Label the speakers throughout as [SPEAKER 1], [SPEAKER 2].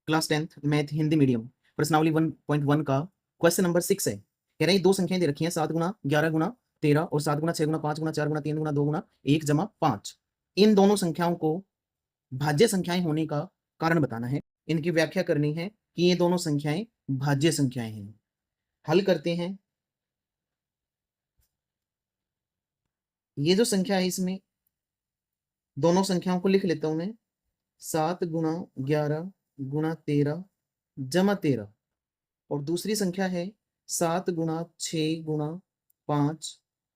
[SPEAKER 1] Class 10th math Hindi medium प्रश्नावली 1.1 का question number 6 है। कह रहे हैं दो संख्याएं दे रखी हैं 7 गुना 11 गुना 13 और 7 गुना 6 गुना 5 गुना 4 गुना 3 गुना 2 गुना 1 जमा 5। इन दोनों संख्याओं को भाज्य संख्याएं होने का कारण बताना है। इनकी व्याख्या करनी है कि ये दोनों संख्याएं भाज्य संख्याएं हैं। हल करते हैं। ये जो संख्या है इसमें दोनों संख्याओं को लिख लेता हूं मैं। 7 गुना 11 गुना 13 जमा 13 और दूसरी संख्या है 7 गुना 6 गुना 5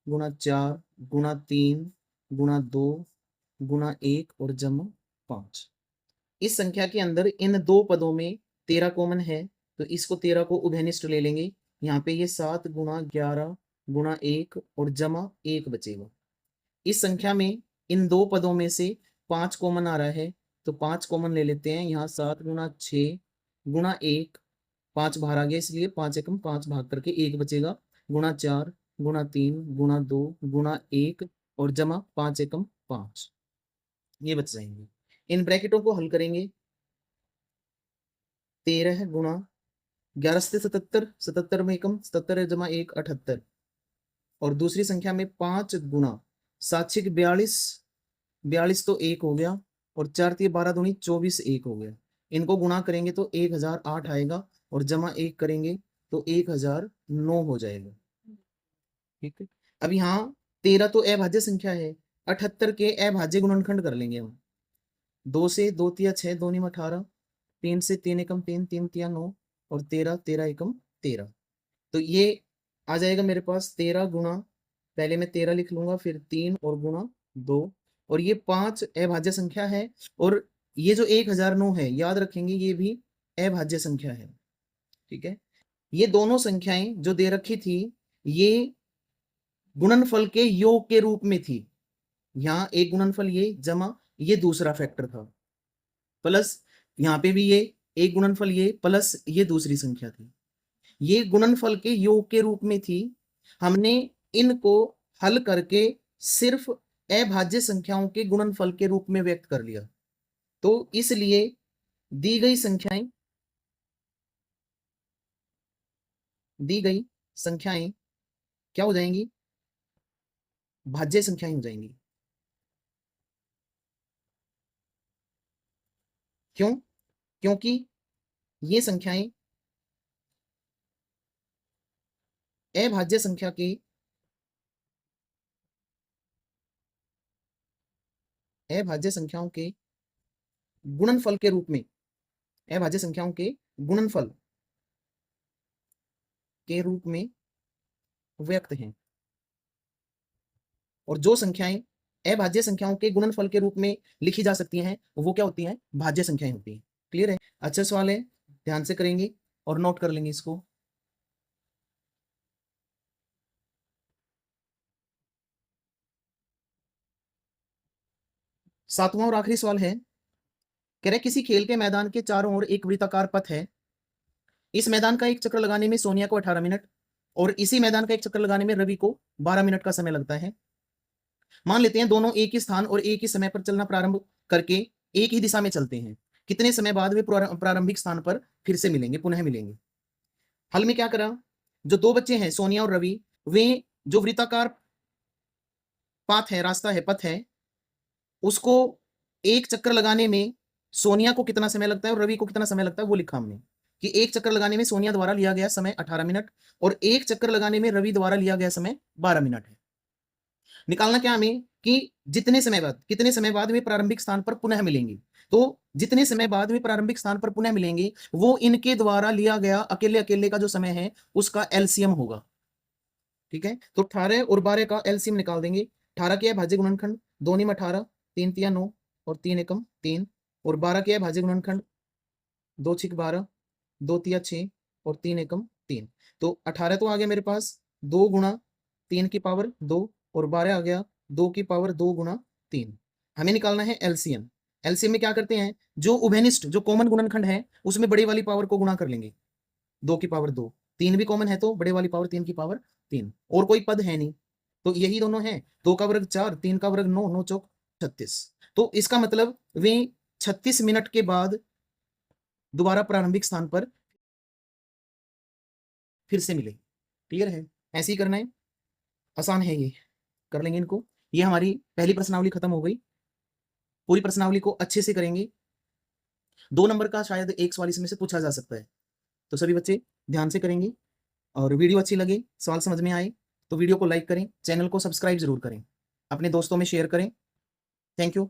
[SPEAKER 1] गुना 4 गुना 3 गुना 2 गुना 1 और जमा 5। इस संख्या के अंदर इन दो पदों में 13 कॉमन है, तो इसको 13 को उभयनिष्ठ ले लेंगे। यहाँ पे ये 7 गुना 11 गुना 1 और जमा 1 बचेगा। इस संख्या में इन दो पदों में से 5 कॉमन आ रहा है, तो 5 कॉमन ले लेते हैं। यहाँ 7 गुना 6 गुना 1, 5 बाहर आ गया इसलिए 5 एकम 5 भाग करके 1 बचेगा, गुना 4 गुना 3 गुना 2 गुना 1 और जमा 5 एकम 5, ये बच जाएंगे। इन ब्रैकेटों को हल करेंगे। 13 गुना 11 से 77, 77 में एकम 77 जमा 1 78 और दूसरी संख्या में 5 गुना 7 6 42, 42 तो 1 हो गया और 4 3 12 दूनी 24 1 हो गया। इनको गुणा करेंगे तो 1008 आएगा और जमा 1 करेंगे तो 1009 हो जाएगा। ठीक है। अब यहाँ 13 तो अभाज्य संख्या है, 78 के अभाज्य गुणनखंड कर लेंगे हम। 2 से 2 तिया 6 2 नीम 18, 3 से 3 एकम 3 3 तिया 9 और 13 13 एकम 13। तो ये आ जाएगा मेरे पास 13 गुणा, पहले मैं 13 लिख लूंगा, फिर 3 और गुणा 2 और ये 5 अभाज्य संख्या है। और ये जो 1009 है याद रखेंगे ये भी अभाज्य संख्या है। ठीक है। ये दोनों संख्याएं जो दे रखी थी ये गुणनफल के योग के रूप में थी। यहाँ एक गुणनफल ये जमा ये दूसरा फैक्टर था, प्लस यहाँ पे भी ये एक गुणनफल ये प्लस ये दूसरी संख्या थी। ये गुणनफल के योग के रूप में थी। हमने इनको हल करके सिर्फ अभाज्य संख्याओं के गुणनफल के रूप में व्यक्त कर लिया। तो इसलिए दी गई संख्याएं क्या हो जाएंगी? भाज्य संख्याएं हो जाएंगी। क्यों? क्योंकि ये संख्याएं अभाज्य संख्या के अभाज्य संख्याओं के गुणनफल के रूप में, अभाज्य संख्याओं के गुणनफल के रूप में व्यक्त हैं। और जो संख्याएं अभाज्य संख्याओं के गुणनफल के रूप में लिखी जा सकती हैं वो क्या होती हैं? भाज्य संख्याएं होती हैं। क्लियर है? अच्छा सवाल है, ध्यान से करेंगे और नोट कर लेंगे इसको। सातवां और आखिरी सवाल है। कह रहे किसी खेल के मैदान के चारों ओर एक वृत्ताकार पथ है। इस मैदान का एक चक्कर लगाने में सोनिया को 18 मिनट और इसी मैदान का एक चक्कर लगाने में रवि को 12 मिनट का समय लगता है। मान लेते हैं दोनों एक ही स्थान और एक ही समय पर चलना प्रारंभ करके एक ही दिशा में चलते हैं। कितने समय बाद वे प्रारंभिक स्थान पर फिर से मिलेंगे, पुनः मिलेंगे? हल में क्या करा, जो दो बच्चे हैं सोनिया और रवि, वे जो वृत्ताकार पाथ है, रास्ता है, पथ है, उसको एक चक्कर लगाने में सोनिया को कितना समय लगता है और रवि को कितना समय लगता है वो लिखा हमने कि एक चक्कर लगाने में सोनिया द्वारा लिया गया समय 18 मिनट और एक चक्कर लगाने में रवि द्वारा लिया गया समय 12 मिनट है। निकालना क्या हमें कि जितने समय बाद, कितने समय बाद वे प्रारंभिक स्थान पर पुनः मिलेंगे। तो जितने समय बाद वे प्रारंभिक स्थान पर पुनः मिलेंगे वो इनके द्वारा लिया गया अकेले अकेले का जो समय है उसका एलसीएम होगा। ठीक है। तो 18 और 12 का एलसीएम निकाल देंगे। 18 के भाज्य गुणनखंड 2 नीम 18, 3 तिया 9 और 3 एकम 3 और 12 के भाज्य गुणनखंड 2 छिक 12, 2 तिया 6 और 3 एकम 3। तो 18 तो आ गया मेरे पास 2 गुणा 3 की पावर 2 और 12 आ गया 2 की पावर 2 गुणा 3। हमें निकालना है एलसीएम। एलसीएम में क्या करते हैं, जो उभयनिष्ठ जो कॉमन गुणनखंड है उसमें बड़ी वाली पावर को गुणा कर लेंगे, 2 की पावर 2, 3 भी कॉमन है तो बड़े वाली पावर 3 की पावर 3, और कोई पद है नहीं तो यही दोनों हैं। 2 का वर्ग 4, 3 का वर्ग 9, 9 चौक 36। तो इसका मतलब वे 36 मिनट के बाद दोबारा प्रारंभिक स्थान पर फिर से मिले। क्लियर है? ऐसे ही करना है, आसान है ये, कर लेंगे इनको। ये हमारी पहली प्रश्नावली खत्म हो गई। पूरी प्रश्नावली को अच्छे से करेंगे। 2 नंबर का शायद एक सवाल इसमें से पूछा जा सकता है, तो सभी बच्चे ध्यान से करेंगे। और वीडियो अच्छी लगे, सवाल समझ में आए तो वीडियो को लाइक करें, चैनल को सब्सक्राइब जरूर करें, अपने दोस्तों में शेयर करें। Thank you.